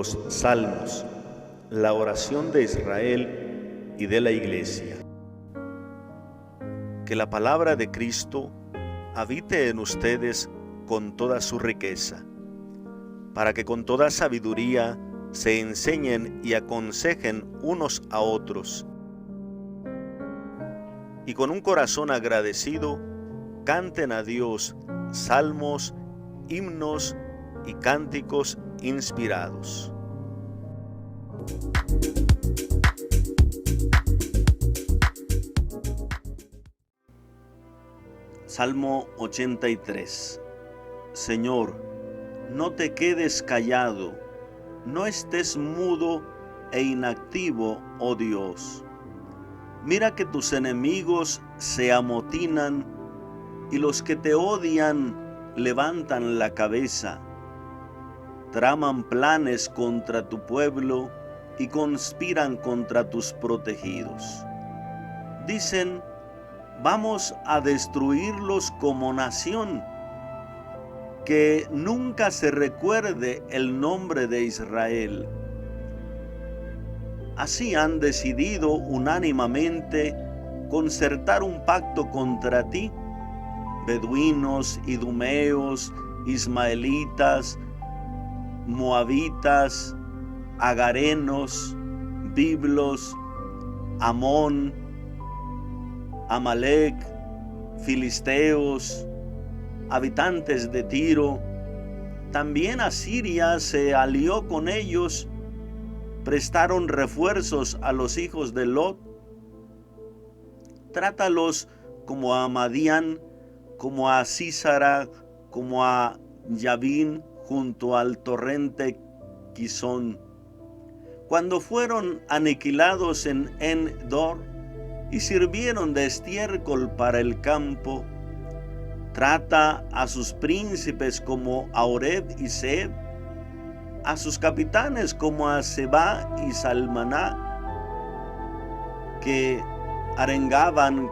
Los Salmos, la oración de Israel y de la Iglesia. Que la palabra de Cristo habite en ustedes con toda su riqueza, para que con toda sabiduría se enseñen y aconsejen unos a otros, y con un corazón agradecido canten a Dios salmos, himnos y cánticos inspirados. Salmo 83. Señor, no te quedes callado, no estés mudo e inactivo, oh Dios. Mira que tus enemigos se amotinan y los que te odian levantan la cabeza. Traman planes contra tu pueblo y conspiran contra tus protegidos. Dicen, vamos a destruirlos como nación, que nunca se recuerde el nombre de Israel. Así han decidido unánimemente concertar un pacto contra ti, beduinos, idumeos, ismaelitas, moabitas, agarenos, biblos, Amón, Amalec, filisteos, habitantes de Tiro. También Asiria se alió con ellos, prestaron refuerzos a los hijos de Lot. Trátalos como a Madián, como a Sísara, como a Yabín, junto al torrente Quizón. Cuando fueron aniquilados en En-dor y sirvieron de estiércol para el campo, trata a sus príncipes como a Oreb y Seb, a sus capitanes como a Seba y Salmaná, que arengaban,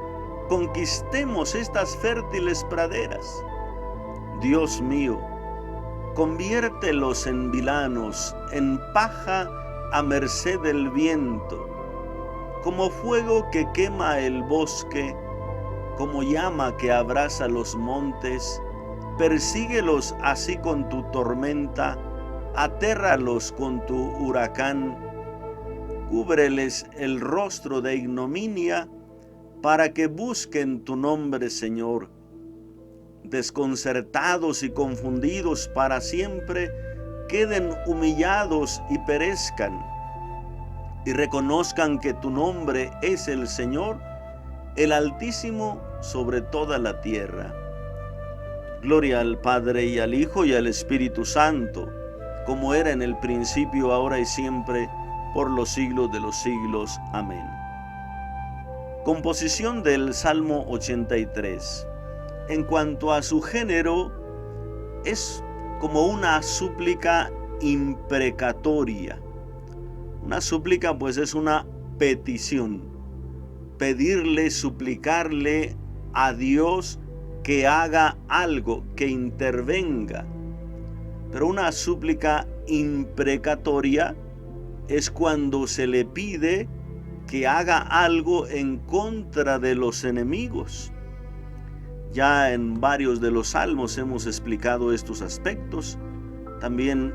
conquistemos estas fértiles praderas. Dios mío, conviértelos en vilanos, en paja a merced del viento, como fuego que quema el bosque, como llama que abrasa los montes. Persíguelos así con tu tormenta, atérralos con tu huracán, cúbreles el rostro de ignominia, para que busquen tu nombre, Señor. Desconcertados y confundidos para siempre, queden humillados y perezcan, y reconozcan que tu nombre es el Señor, el Altísimo sobre toda la tierra. Gloria al Padre y al Hijo y al Espíritu Santo, como era en el principio, ahora y siempre, por los siglos de los siglos. Amén. Composición del Salmo 83. En cuanto a su género, es como una súplica imprecatoria. Una súplica, pues, es una petición. Pedirle, suplicarle a Dios que haga algo, que intervenga. Pero una súplica imprecatoria es cuando se le pide que haga algo en contra de los enemigos. Ya en varios de los salmos hemos explicado estos aspectos. También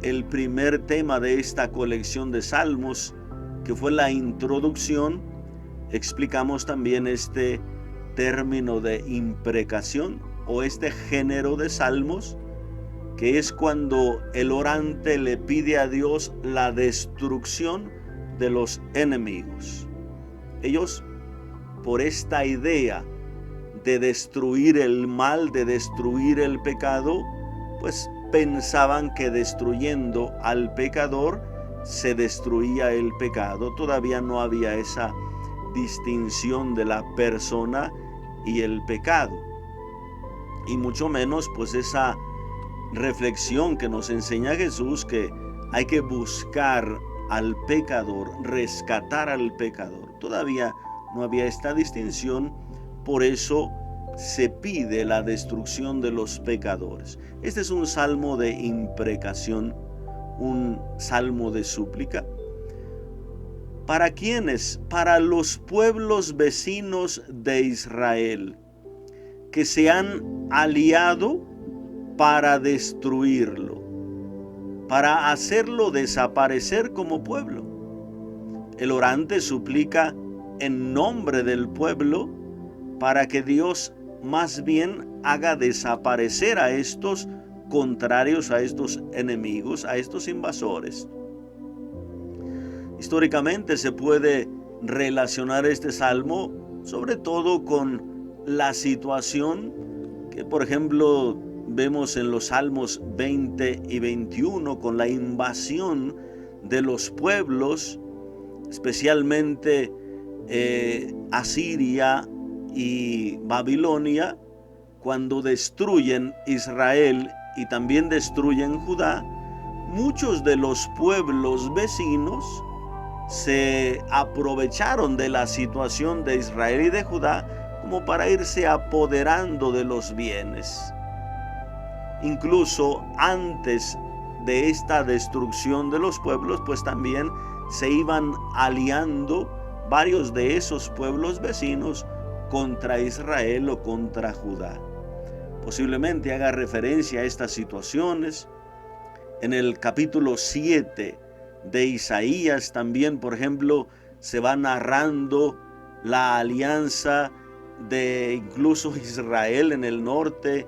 el primer tema de esta colección de salmos, que fue la introducción, explicamos también este término de imprecación o este género de salmos, que es cuando el orante le pide a Dios la destrucción de los enemigos. Ellos, por esta idea de destruir el mal, de destruir el pecado, pues pensaban que destruyendo al pecador se destruía el pecado. Todavía no había esa distinción de la persona y el pecado, y mucho menos pues esa reflexión que nos enseña Jesús, que hay que buscar al pecador, rescatar al pecador. Todavía no había esta distinción, por eso se pide la destrucción de los pecadores. Este es un salmo de imprecación, un salmo de súplica. ¿Para quiénes? Para los pueblos vecinos de Israel, que se han aliado para destruirlo, para hacerlo desaparecer como pueblo. El orante suplica en nombre del pueblo para que Dios más bien haga desaparecer a estos contrarios, a estos enemigos, a estos invasores. Históricamente se puede relacionar este salmo sobre todo con la situación que, por ejemplo, vemos en los salmos 20 y 21 con la invasión de los pueblos, especialmente Asiria y Babilonia, cuando destruyen Israel y también destruyen Judá. Muchos de los pueblos vecinos se aprovecharon de la situación de Israel y de Judá como para irse apoderando de los bienes. Incluso antes de esta destrucción de los pueblos, pues también se iban aliando varios de esos pueblos vecinos contra Israel o contra Judá. Posiblemente haga referencia a estas situaciones. En el capítulo 7 de Isaías también, por ejemplo, se va narrando la alianza de incluso Israel en el norte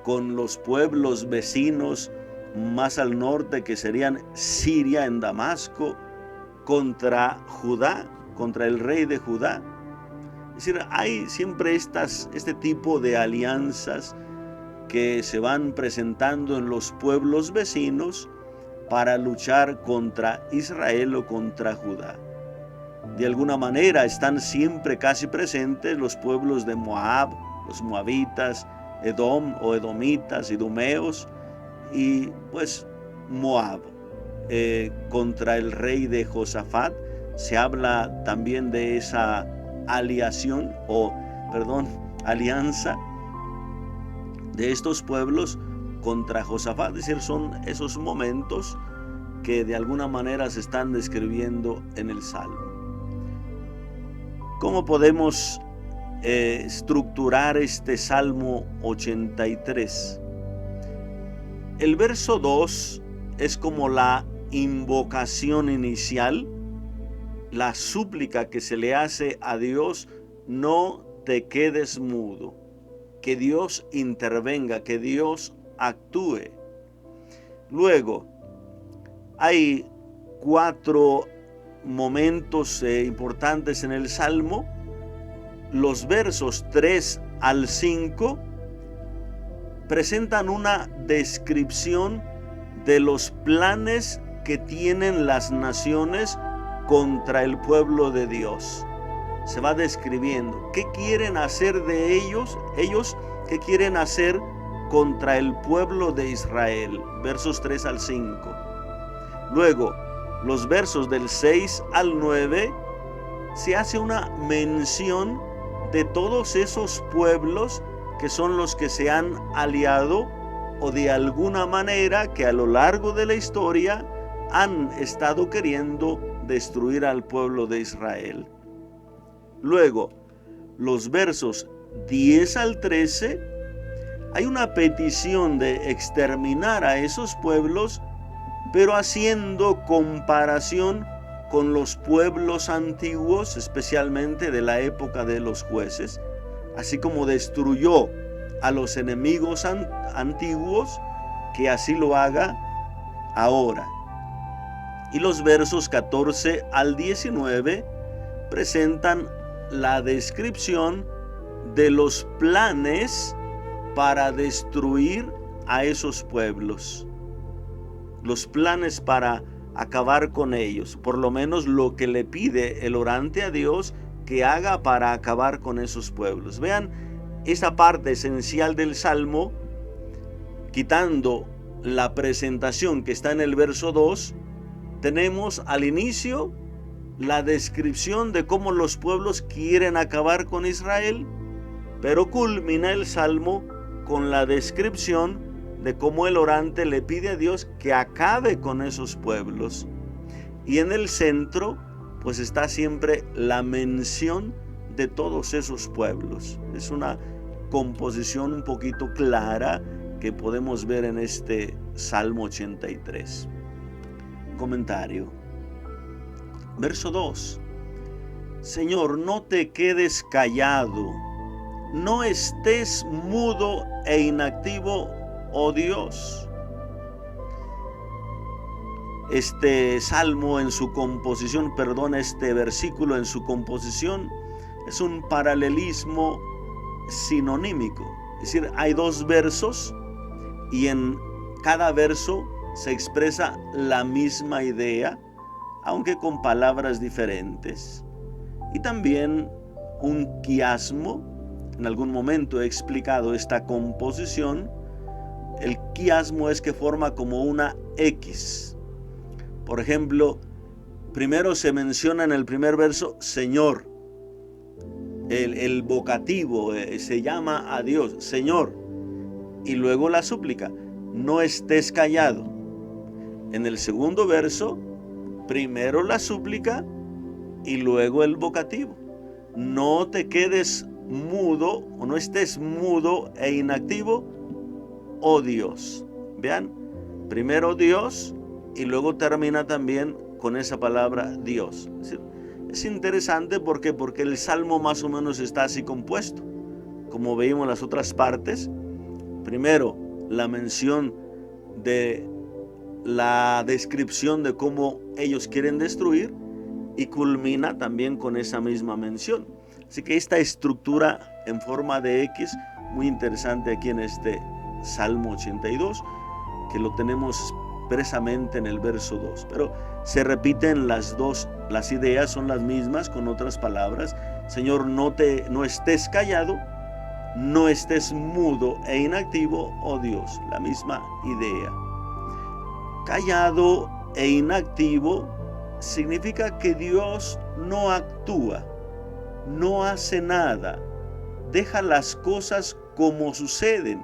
con los pueblos vecinos más al norte, que serían Siria en Damasco, contra Judá, contra el rey de Judá. Es decir, hay siempre este tipo de alianzas que se van presentando en los pueblos vecinos para luchar contra Israel o contra Judá. De alguna manera están siempre casi presentes los pueblos de Moab, los moabitas, Edom o edomitas, idumeos, y pues Moab. Contra el rey de Josafat se habla también de esa alianza de estos pueblos contra Josafat. Es decir, son esos momentos que de alguna manera se están describiendo en el Salmo. ¿Cómo podemos estructurar este Salmo 83? El verso 2 es como la invocación inicial, la súplica que se le hace a Dios: no te quedes mudo, que Dios intervenga, que Dios actúe. Luego, hay 4 momentos importantes en el Salmo. Los versos 3 al 5 presentan una descripción de los planes que tienen las naciones contra el pueblo de Dios. Se va describiendo qué quieren hacer de ellos qué quieren hacer contra el pueblo de Israel, versos 3 al 5. Luego, los versos del 6 al 9, se hace una mención de todos esos pueblos que son los que se han aliado o de alguna manera que a lo largo de la historia han estado queriendo destruir al pueblo de Israel. Luego, los versos 10 al 13, hay una petición de exterminar a esos pueblos, pero haciendo comparación con los pueblos antiguos, especialmente de la época de los jueces. Así como destruyó a los enemigos antiguos, que así lo haga ahora. Y los versos 14 al 19 presentan la descripción de los planes para destruir a esos pueblos. Los planes para acabar con ellos, por lo menos lo que le pide el orante a Dios que haga para acabar con esos pueblos. Vean esa parte esencial del Salmo, quitando la presentación que está en el verso 2, tenemos al inicio la descripción de cómo los pueblos quieren acabar con Israel, pero culmina el Salmo con la descripción de cómo el orante le pide a Dios que acabe con esos pueblos. Y en el centro, pues está siempre la mención de todos esos pueblos. Es una composición un poquito clara que podemos ver en este Salmo 83. Comentario. Verso 2. Señor, no te quedes callado, no estés mudo e inactivo, oh Dios. Este salmo en su composición, este versículo en su composición es un paralelismo sinonímico. Es decir, hay dos versos y en cada verso se expresa la misma idea, aunque con palabras diferentes. Y también un quiasmo. En algún momento he explicado esta composición. El quiasmo es que forma como una X. Por ejemplo, primero se menciona en el primer verso Señor. El vocativo se llama a Dios, Señor. Y luego la súplica, no estés callado. En el segundo verso, primero la súplica y luego el vocativo. No te quedes mudo o no estés mudo e inactivo, oh Dios. Vean, primero Dios y luego termina también con esa palabra Dios. Es interesante porque el salmo más o menos está así compuesto. Como veíamos en las otras partes, primero la mención de la descripción de cómo ellos quieren destruir y culmina también con esa misma mención. Así que esta estructura en forma de X, muy interesante aquí en este Salmo 82, que lo tenemos expresamente en el verso 2. Pero se repiten las ideas son las mismas con otras palabras. Señor, no estés callado, no estés mudo e inactivo, oh Dios. La misma idea. Callado e inactivo significa que Dios no actúa, no hace nada, deja las cosas como suceden.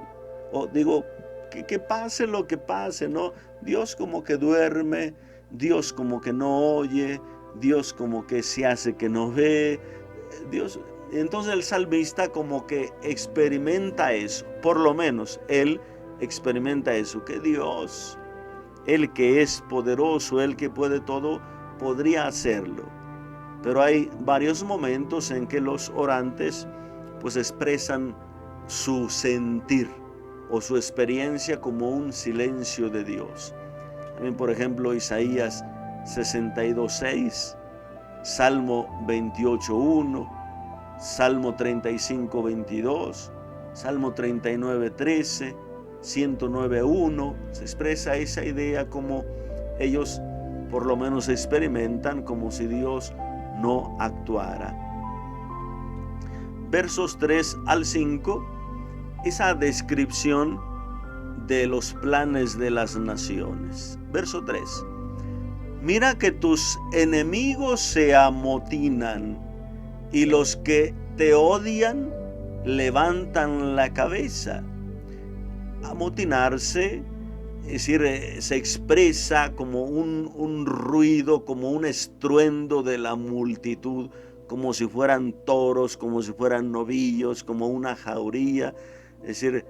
O digo, que pase lo que pase, ¿no? Dios como que duerme, Dios como que no oye, Dios como que se hace que no ve. Dios, entonces el salmista como que experimenta eso, por lo menos él experimenta eso, que Dios, el que es poderoso, el que puede todo, podría hacerlo. Pero hay varios momentos en que los orantes pues expresan su sentir o su experiencia como un silencio de Dios. También, por ejemplo, Isaías 62:6, Salmo 28:1, Salmo 35:22, Salmo 39:13, 109:1, se expresa esa idea como ellos por lo menos experimentan como si Dios no actuara. Versos 3 al 5, esa descripción de los planes de las naciones. Verso 3. Mira que tus enemigos se amotinan y los que te odian levantan la cabeza. Amotinarse, es decir, se expresa como un ruido, como un estruendo de la multitud, como si fueran toros, como si fueran novillos, como una jauría, es decir,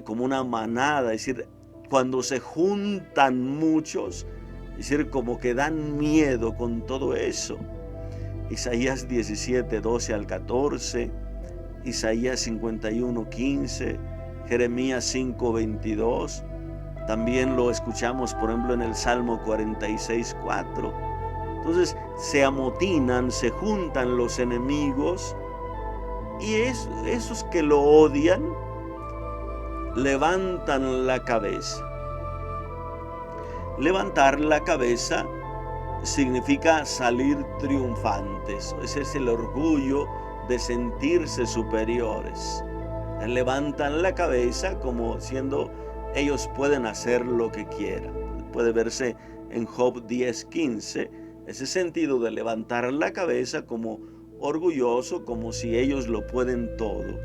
como una manada, es decir, cuando se juntan muchos, es decir, como que dan miedo con todo eso. Isaías 17:12 al 14, Isaías 51:15, Jeremías 5:22, también lo escuchamos por ejemplo en el Salmo 46:4. Entonces se amotinan, se juntan los enemigos y esos que lo odian levantan la cabeza. Levantar la cabeza significa salir triunfantes. Ese es el orgullo de sentirse superiores. Levantan la cabeza como siendo ellos pueden hacer lo que quieran. Puede verse en Job 10:15, ese sentido de levantar la cabeza como orgulloso, como si ellos lo pueden todo.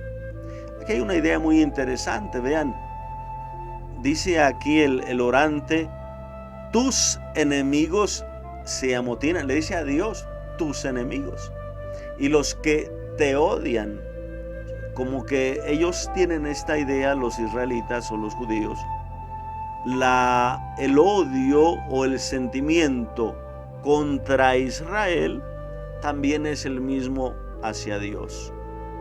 Aquí hay una idea muy interesante, vean. dice aquí el orante, tus enemigos se amotinan. Le dice a Dios, tus enemigos. Y los que te odian, como que ellos tienen esta idea, los israelitas o los judíos, el odio o el sentimiento contra Israel también es el mismo hacia Dios,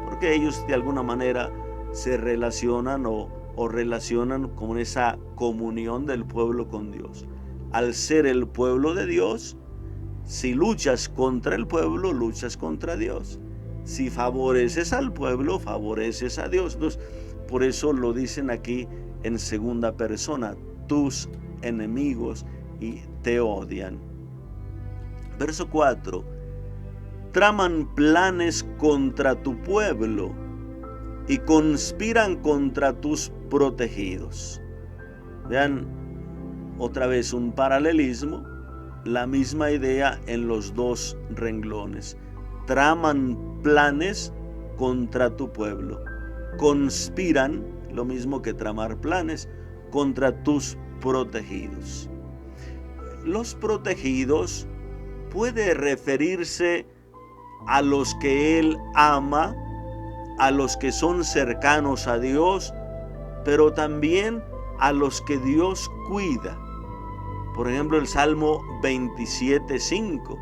porque ellos de alguna manera se relacionan o relacionan con esa comunión del pueblo con Dios. Al ser el pueblo de Dios, si luchas contra el pueblo, luchas contra Dios. Si favoreces al pueblo, favoreces a Dios. Entonces, por eso lo dicen aquí en segunda persona, tus enemigos y te odian. Verso 4, traman planes contra tu pueblo y conspiran contra tus protegidos. Vean otra vez un paralelismo, la misma idea en los dos renglones. Traman planes contra tu pueblo, conspiran, lo mismo que tramar planes, contra tus protegidos. Los protegidos puede referirse a los que Él ama, a los que son cercanos a Dios, pero también a los que Dios cuida. Por ejemplo, el Salmo 27:5.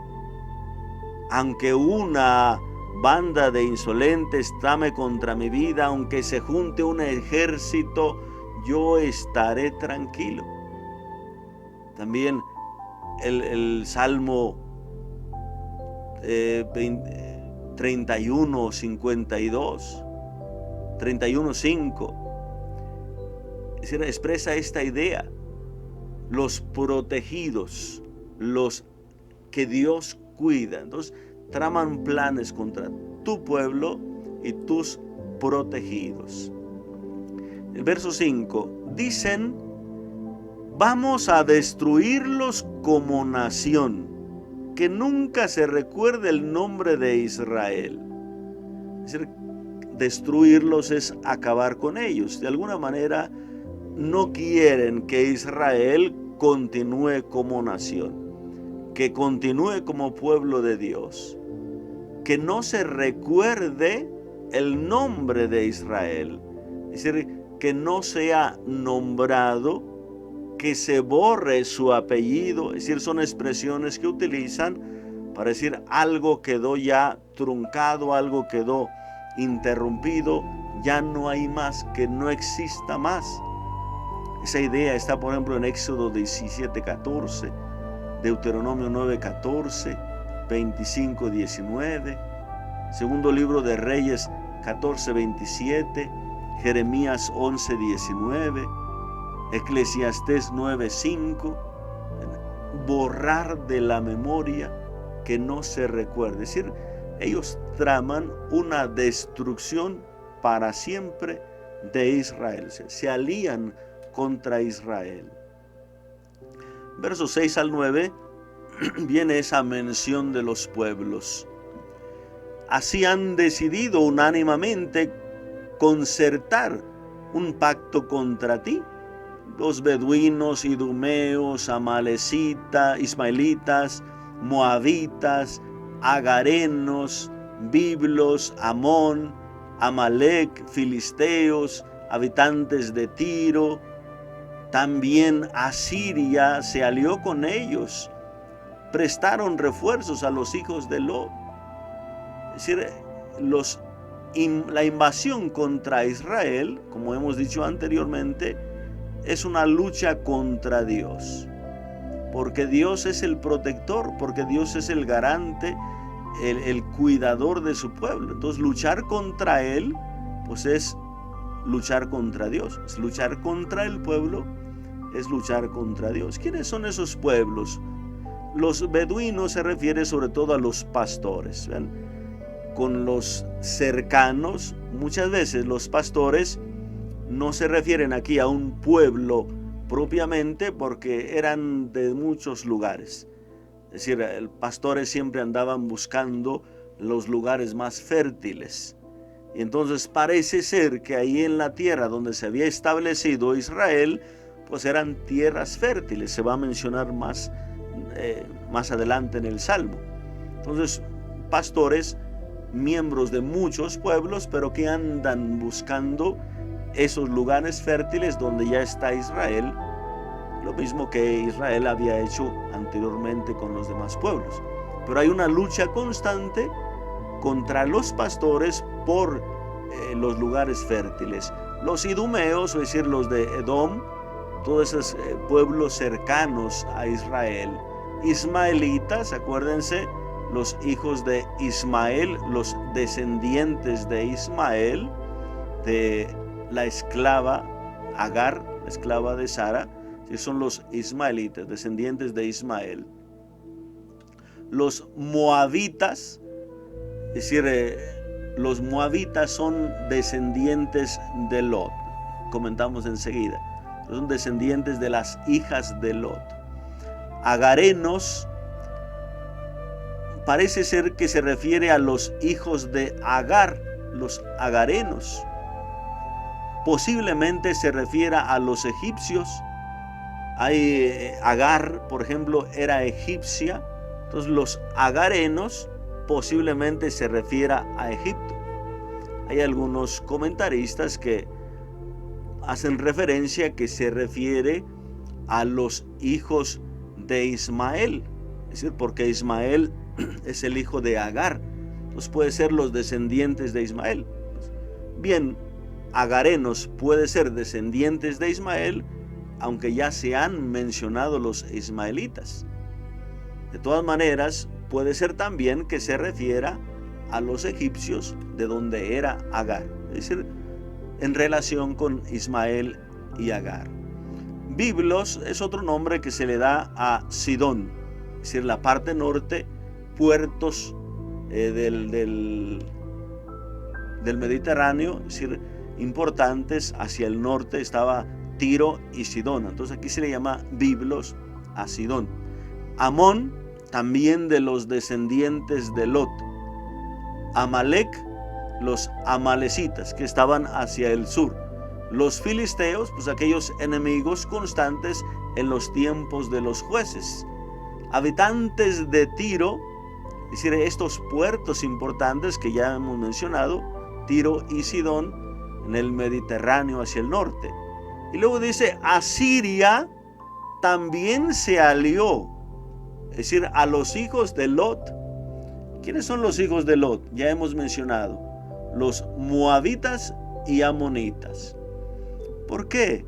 Aunque una banda de insolentes trame contra mi vida, aunque se junte un ejército, yo estaré tranquilo. También el Salmo 31:5 expresa esta idea. Los protegidos, los que Dios cuida. Entonces, traman planes contra tu pueblo y tus protegidos. El verso 5, dicen, vamos a destruirlos como nación, que nunca se recuerde el nombre de Israel. Es decir, destruirlos es acabar con ellos. De alguna manera, no quieren que Israel continúe como nación, que continúe como pueblo de Dios, que no se recuerde el nombre de Israel, es decir, que no sea nombrado, que se borre su apellido. Es decir, son expresiones que utilizan para decir algo quedó ya truncado, algo quedó interrumpido, ya no hay más, que no exista más. Esa idea está, por ejemplo, en Éxodo 17:14, Deuteronomio 9:14, 25:19, segundo libro de Reyes 14:27, Jeremías 11:19, Eclesiastés 9:5, borrar de la memoria, que no se recuerde. Es decir, ellos traman una destrucción para siempre de Israel, se alían contra Israel. Versos 6 al 9 viene esa mención de los pueblos. Así han decidido unánimemente concertar un pacto contra ti. Los beduinos, idumeos, amalecitas, ismaelitas, moabitas, agarenos, biblos, Amón, Amalec, filisteos, habitantes de Tiro. También Asiria se alió con ellos, prestaron refuerzos a los hijos de Lot. Es decir, la invasión contra Israel, como hemos dicho anteriormente, es una lucha contra Dios, porque Dios es el protector, porque Dios es el garante, el cuidador de su pueblo. Entonces, luchar contra Él, pues es luchar contra Dios, es luchar contra el pueblo, es luchar contra Dios. ¿Quiénes son esos pueblos? Los beduinos se refiere sobre todo a los pastores. ¿Ven? Con los cercanos, muchas veces los pastores no se refieren aquí a un pueblo propiamente, porque eran de muchos lugares. Es decir, los pastores siempre andaban buscando los lugares más fértiles. Y entonces parece ser que ahí en la tierra donde se había establecido Israel, pues eran tierras fértiles. Se va a mencionar más adelante en el Salmo. Entonces, pastores, miembros de muchos pueblos, pero que andan buscando esos lugares fértiles donde ya está Israel, lo mismo que Israel había hecho anteriormente con los demás pueblos. Pero hay una lucha constante contra los pastores por los lugares fértiles. Los idumeos, es decir, los de Edom, todos esos pueblos cercanos a Israel. Ismaelitas, acuérdense, los hijos de Ismael, los descendientes de Ismael, de la esclava Agar, la esclava de Sara, que son los ismaelitas, descendientes de Ismael. Los moabitas, es decir, los moabitas son descendientes de Lot. Comentamos enseguida. Son descendientes de las hijas de Lot. Agarenos, parece ser que se refiere a los hijos de Agar, los agarenos. Posiblemente se refiera a los egipcios. Agar, por ejemplo, era egipcia. Entonces los agarenos posiblemente se refiera a Egipto. Hay algunos comentaristas que hacen referencia que se refiere a los hijos de Ismael. Es decir, porque Ismael es el hijo de Agar. Entonces puede ser los descendientes de Ismael. Bien, agarenos puede ser descendientes de Ismael, aunque ya se han mencionado los ismaelitas. De todas maneras, puede ser también que se refiera a los egipcios de donde era Agar, es decir, en relación con Ismael y Agar. Biblos es otro nombre que se le da a Sidón, es decir, la parte norte, puertos del Mediterráneo, es decir, importantes hacia el norte estaba Tiro y Sidón. Entonces aquí se le llama Biblos a Sidón. Amón, también de los descendientes de Lot. Amalek, los amalecitas que estaban hacia el sur. Los filisteos, pues aquellos enemigos constantes en los tiempos de los jueces. Habitantes de Tiro, es decir, estos puertos importantes que ya hemos mencionado, Tiro y Sidón, en el Mediterráneo hacia el norte. Y luego dice, Asiria también se alió, es decir, a los hijos de Lot. ¿Quiénes son los hijos de Lot? Ya hemos mencionado, los moabitas y amonitas. ¿Por qué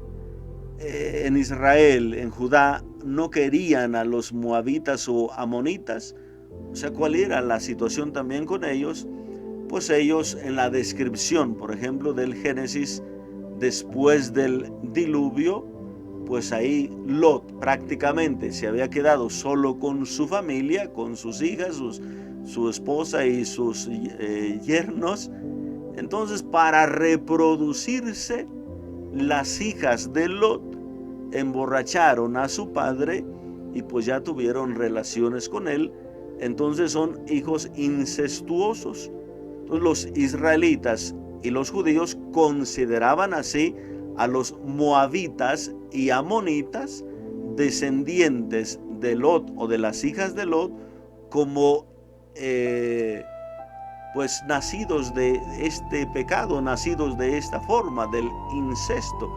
en Israel, en Judá, no querían a los moabitas o amonitas? O sea, ¿cuál era la situación también con ellos? Pues ellos en la descripción, por ejemplo, del Génesis, después del diluvio, pues ahí Lot prácticamente se había quedado solo con su familia, con sus hijas, su esposa y sus yernos. Entonces, para reproducirse, las hijas de Lot emborracharon a su padre y pues ya tuvieron relaciones con él. Entonces son hijos incestuosos. Entonces los israelitas y los judíos consideraban así a los moabitas y amonitas, descendientes de Lot o de las hijas de Lot, como pues nacidos de este pecado, nacidos de esta forma, del incesto.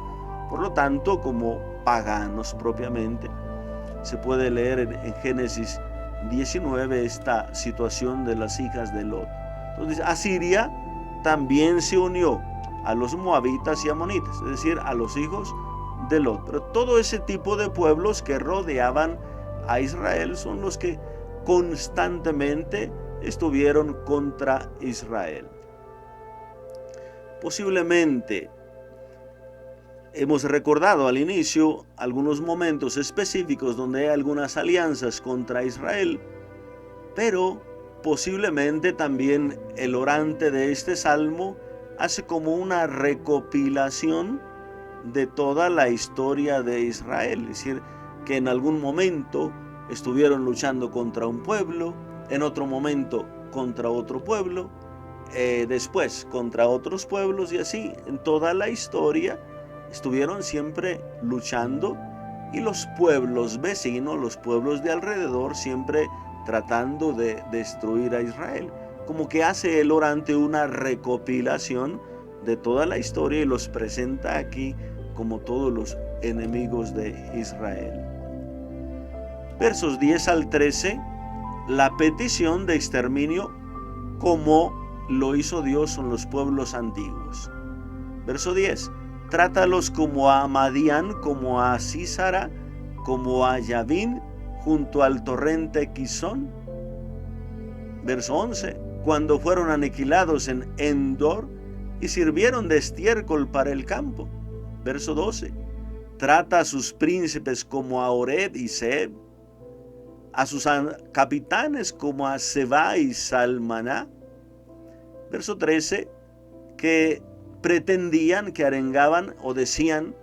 Por lo tanto, como paganos propiamente. Se puede leer en Génesis 19 esta situación de las hijas de Lot. Entonces, Asiria también se unió a los moabitas y amonitas, es decir, a los hijos de Lot. Pero todo ese tipo de pueblos que rodeaban a Israel son los que constantemente estuvieron contra Israel. Posiblemente hemos recordado al inicio algunos momentos específicos donde hay algunas alianzas contra Israel, pero posiblemente también el orante de este salmo hace como una recopilación de toda la historia de Israel, es decir, que en algún momento estuvieron luchando contra un pueblo, en otro momento contra otro pueblo, después contra otros pueblos, y así en toda la historia estuvieron siempre luchando, y los pueblos vecinos, los pueblos de alrededor, siempre tratando de destruir a Israel. Como que hace el orante una recopilación de toda la historia y los presenta aquí como todos los enemigos de Israel. Versos 10 al 13, la petición de exterminio como lo hizo Dios con los pueblos antiguos. Verso 10, trátalos como a Madián, como a Sísara, como a Yavín, junto al torrente Quizón. Verso 11, cuando fueron aniquilados en Endor y sirvieron de estiércol para el campo. Verso 12, trata a sus príncipes como a Oreb y Zeeb, a sus capitanes como a Seba y Salmaná. Verso 13, que pretendían, que arengaban o decían: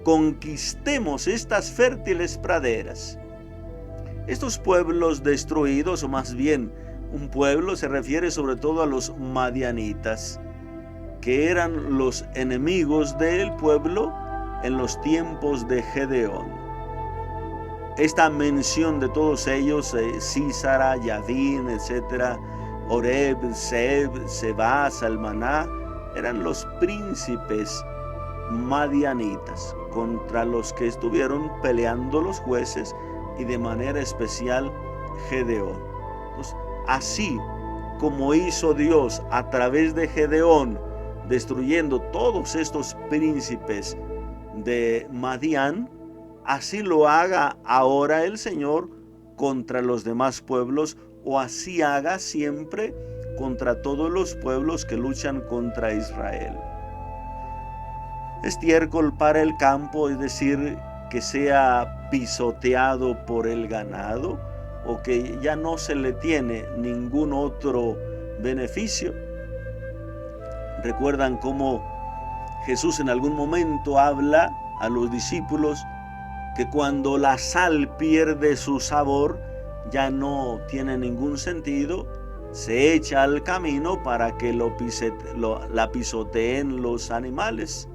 conquistemos estas fértiles praderas. Estos pueblos destruidos, o más bien un pueblo, se refiere sobre todo a los madianitas, que eran los enemigos del pueblo en los tiempos de Gedeón. Esta mención de todos ellos, Sísara, Yavín, etc., Oreb, Zeeb, Seba, Salmaná, eran los príncipes madianitas contra los que estuvieron peleando los jueces y de manera especial Gedeón. Entonces, así como hizo Dios a través de Gedeón, destruyendo todos estos príncipes de Madián, así lo haga ahora el Señor contra los demás pueblos, o así haga siempre contra todos los pueblos que luchan contra Israel. Estiércol para el campo, es decir, que sea pisoteado por el ganado, o que ya no se le tiene ningún otro beneficio. Recuerdan cómo Jesús en algún momento habla a los discípulos que cuando la sal pierde su sabor, ya no tiene ningún sentido, se echa al camino para que la pisoteen los animales.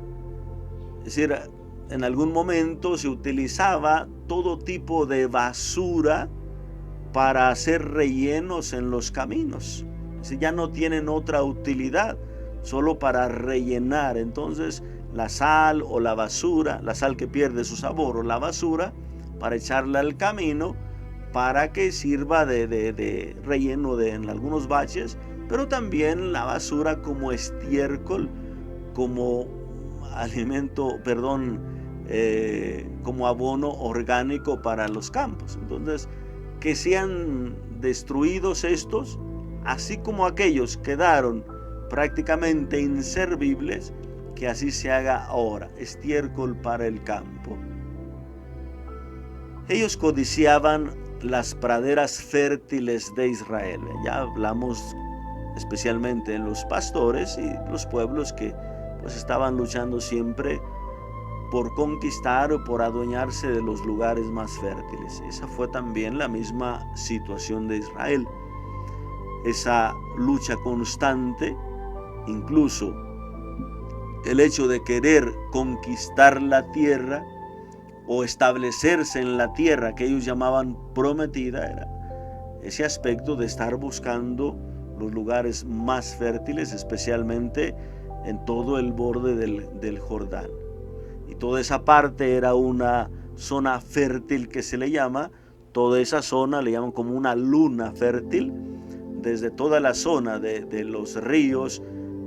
Es decir, en algún momento se utilizaba todo tipo de basura para hacer rellenos en los caminos. Es decir, ya no tienen otra utilidad, solo para rellenar. Entonces la sal o la basura, la sal que pierde su sabor, o la basura, para echarla al camino, para que sirva de relleno en algunos baches, pero también la basura como estiércol, como como abono orgánico para los campos. Entonces, que sean destruidos estos, así como aquellos quedaron prácticamente inservibles, que así se haga ahora, estiércol para el campo. Ellos codiciaban las praderas fértiles de Israel. Ya hablamos especialmente de los pastores y los pueblos que pues estaban luchando siempre por conquistar o por adueñarse de los lugares más fértiles. Esa fue también la misma situación de Israel. Esa lucha constante, incluso el hecho de querer conquistar la tierra o establecerse en la tierra que ellos llamaban prometida, era ese aspecto de estar buscando los lugares más fértiles, especialmente en todo el borde del Jordán. Y toda esa parte era una zona fértil que se le llama, toda esa zona le llaman como una luna fértil, desde toda la zona de los ríos,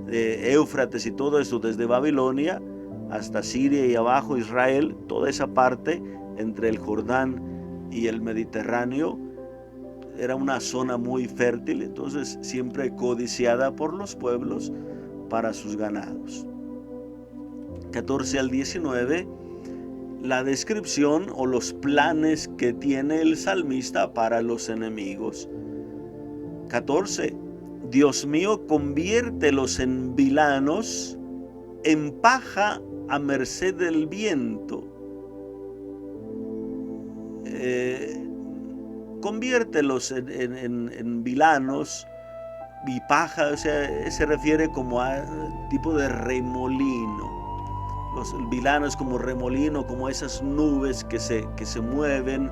de Éufrates y todo esto, desde Babilonia hasta Siria y abajo Israel, toda esa parte entre el Jordán y el Mediterráneo, era una zona muy fértil, entonces siempre codiciada por los pueblos para sus ganados. 14 al 19, la descripción o los planes que tiene el salmista para los enemigos. 14, Dios mío, conviértelos en vilanos, en paja a merced del viento. Conviértelos en vilanos y paja, o sea, se refiere como a tipo de remolino. El vilano es como remolino, como esas nubes que se mueven,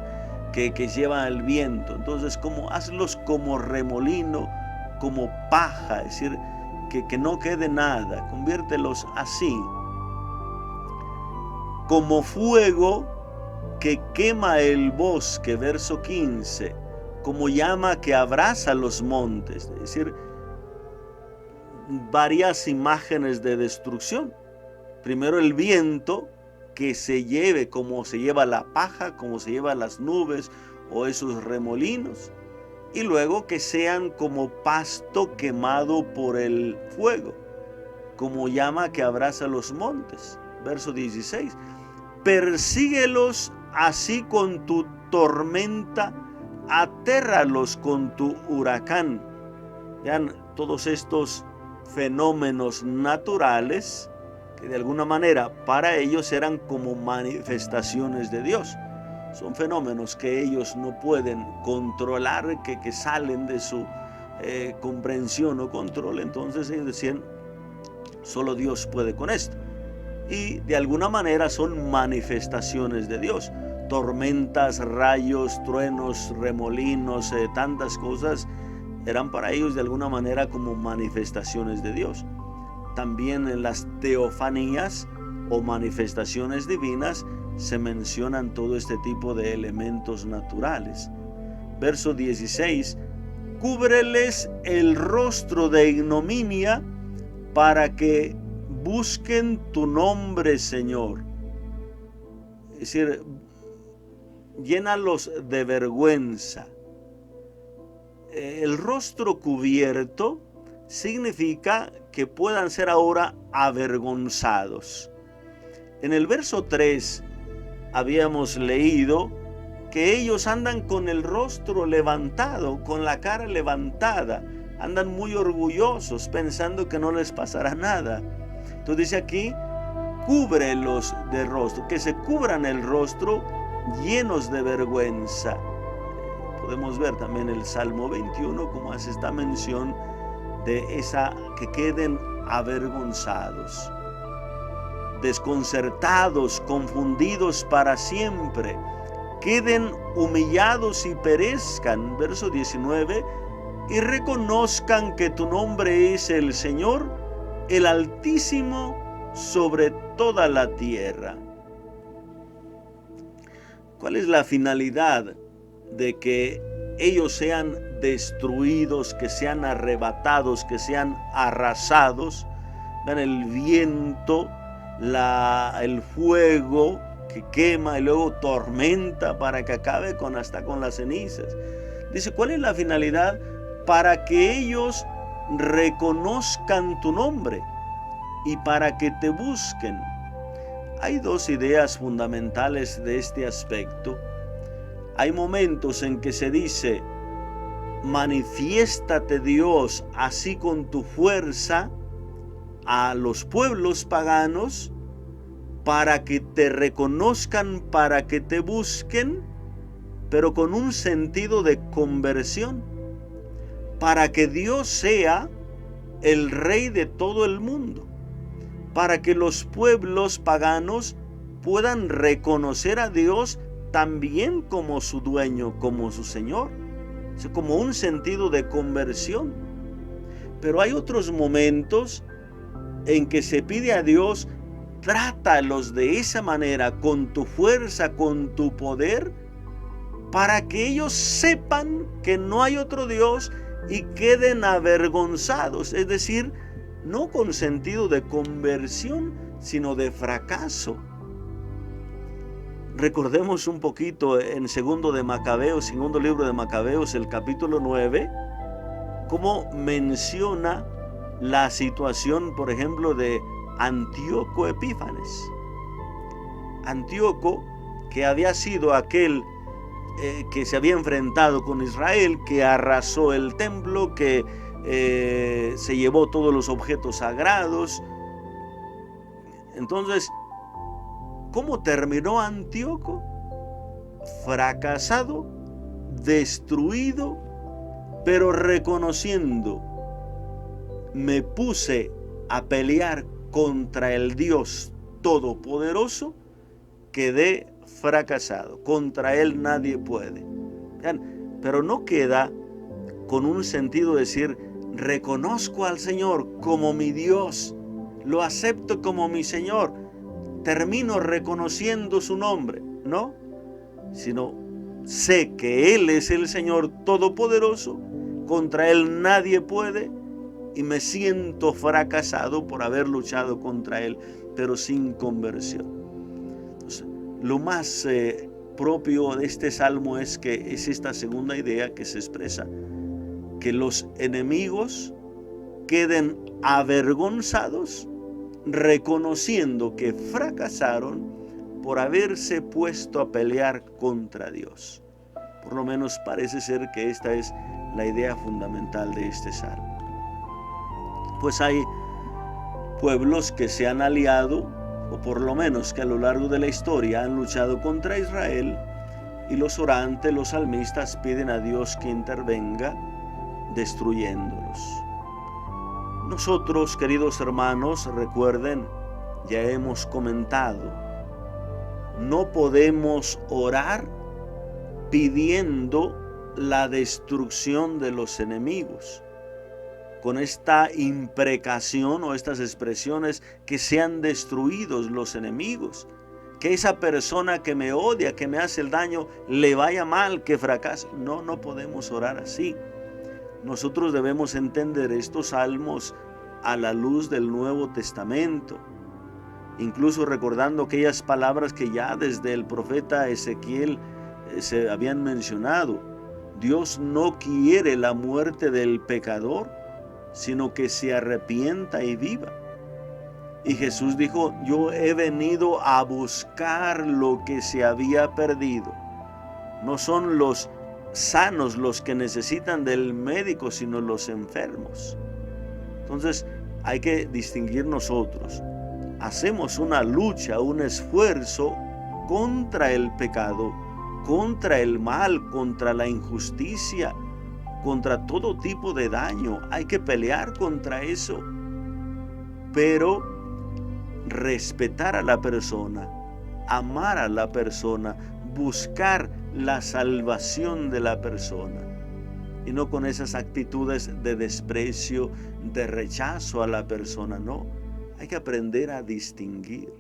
que llevan el viento. Entonces, hazlos como remolino, como paja, es decir, que no quede nada. Conviértelos así. Como fuego que quema el bosque, verso 15. Como llama que abraza los montes. Es decir, varias imágenes de destrucción. Primero el viento que se lleve, como se lleva la paja, como se lleva las nubes o esos remolinos. Y luego que sean como pasto quemado por el fuego, como llama que abraza los montes. Verso 16. Persíguelos así con tu tormenta, atérralos con tu huracán. Vean todos estos fenómenos naturales que de alguna manera para ellos eran como manifestaciones de Dios. Son fenómenos que ellos no pueden controlar, que salen de su comprensión o control. Entonces ellos decían, solo Dios puede con esto. Y de alguna manera son manifestaciones de Dios. Tormentas, rayos, truenos, remolinos, tantas cosas eran para ellos de alguna manera como manifestaciones de Dios. También en las teofanías o manifestaciones divinas se mencionan todo este tipo de elementos naturales. Verso 16. Cúbreles el rostro de ignominia para que busquen tu nombre, Señor. Es decir, llénalos de vergüenza. El rostro cubierto significa que puedan ser ahora avergonzados. En el verso 3 habíamos leído que ellos andan con el rostro levantado, con la cara levantada, andan muy orgullosos pensando que no les pasará nada. Entonces dice aquí, cúbrelos de rostro, que se cubran el rostro llenos de vergüenza. Podemos ver también el Salmo 21 como hace esta mención de esa, que queden avergonzados, desconcertados, confundidos para siempre, queden humillados y perezcan, verso 19, y reconozcan que tu nombre es el Señor, el Altísimo sobre toda la tierra. ¿Cuál es la finalidad de que ellos sean destruidos, que sean arrebatados, que sean arrasados? Vean el viento, el fuego que quema y luego tormenta para que acabe hasta con las cenizas. Dice, ¿cuál es la finalidad? Para que ellos reconozcan tu nombre y para que te busquen. Hay dos ideas fundamentales de este aspecto. Hay momentos en que se dice, manifiéstate Dios así con tu fuerza a los pueblos paganos para que te reconozcan, para que te busquen, pero con un sentido de conversión, para que Dios sea el rey de todo el mundo, para que los pueblos paganos puedan reconocer a Dios también como su dueño, como su Señor, como un sentido de conversión. Pero hay otros momentos en que se pide a Dios, trátalos de esa manera, con tu fuerza, con tu poder, para que ellos sepan que no hay otro Dios y queden avergonzados, es decir, no con sentido de conversión, sino de fracaso. Recordemos un poquito en segundo libro de Macabeos, el capítulo 9, cómo menciona la situación, por ejemplo, de Antíoco Epífanes. Antíoco, que había sido aquel que se había enfrentado con Israel, que arrasó el templo, que se llevó todos los objetos sagrados. Entonces, ¿cómo terminó Antíoco? Fracasado, destruido, pero reconociendo, me puse a pelear contra el Dios Todopoderoso, quedé fracasado. Contra Él nadie puede. Vean, pero no queda con un sentido de decir, reconozco al Señor como mi Dios, lo acepto como mi Señor, termino reconociendo su nombre. No, sino sé que Él es el Señor Todopoderoso, contra Él nadie puede, y me siento fracasado por haber luchado contra Él, pero sin conversión. Entonces, lo más propio de este salmo es que es esta segunda idea que se expresa, que los enemigos queden avergonzados reconociendo que fracasaron por haberse puesto a pelear contra Dios. Por lo menos parece ser que esta es la idea fundamental de este salmo. Pues hay pueblos que se han aliado, o por lo menos que a lo largo de la historia han luchado contra Israel, y los orantes, los salmistas piden a Dios que intervenga destruyéndolos. Nosotros, queridos hermanos, recuerden, ya hemos comentado, no podemos orar pidiendo la destrucción de los enemigos, con esta imprecación o estas expresiones que sean destruidos los enemigos, que esa persona que me odia, que me hace el daño, le vaya mal, que fracase. No, no podemos orar así. Nosotros debemos entender estos salmos a la luz del Nuevo Testamento, incluso recordando aquellas palabras que ya desde el profeta Ezequiel se habían mencionado. Dios no quiere la muerte del pecador, sino que se arrepienta y viva. Y Jesús dijo, yo he venido a buscar lo que se había perdido. No son los sanos los que necesitan del médico, sino los enfermos. Entonces hay que distinguir nosotros. Hacemos una lucha, un esfuerzo contra el pecado, contra el mal, contra la injusticia, contra todo tipo de daño. Hay que pelear contra eso. Pero respetar a la persona, amar a la persona, buscar la salvación de la persona, y no con esas actitudes de desprecio, de rechazo a la persona. No, hay que aprender a distinguir.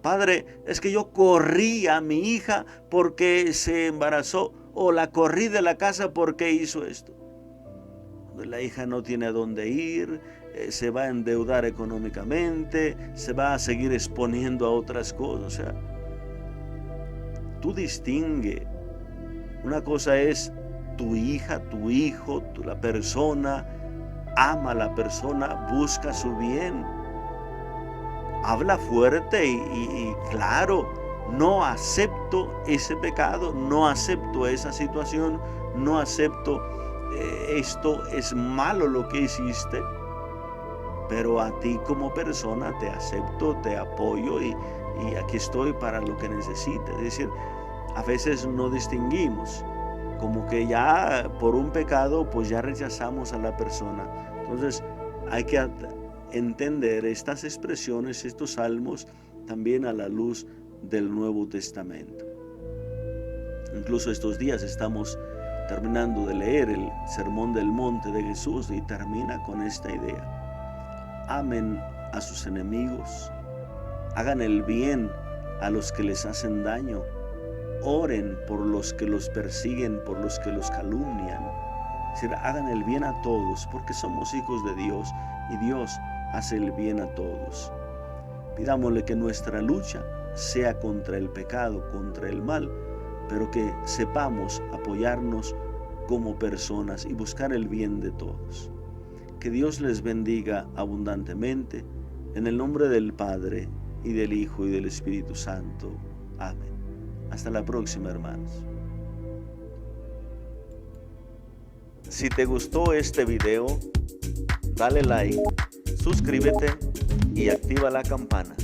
Padre, es que yo corrí a mi hija porque se embarazó, o la corrí de la casa porque hizo esto. La hija no tiene a dónde ir, se va a endeudar económicamente, se va a seguir exponiendo a otras cosas. O sea, tú distingue. Una cosa es tu hija, tu hijo, la persona, ama a la persona, busca su bien, habla fuerte y claro, no acepto ese pecado, no acepto esa situación, no acepto esto, es malo lo que hiciste, pero a ti como persona te acepto, te apoyo y aquí estoy para lo que necesites. Es decir, a veces no distinguimos, como que ya por un pecado pues ya rechazamos a la persona. Entonces hay que entender estas expresiones, estos salmos, también a la luz del Nuevo Testamento. Incluso estos días estamos terminando de leer el Sermón del Monte de Jesús y termina con esta idea: amen a sus enemigos, hagan el bien a los que les hacen daño, oren por los que los persiguen, por los que los calumnian. Es decir, hagan el bien a todos, porque somos hijos de Dios y Dios hace el bien a todos. Pidámosle que nuestra lucha sea contra el pecado, contra el mal, pero que sepamos apoyarnos como personas y buscar el bien de todos. Que Dios les bendiga abundantemente, en el nombre del Padre, y del Hijo, y del Espíritu Santo. Amén. Hasta la próxima, hermanos. Si te gustó este video, dale like, suscríbete y activa la campana.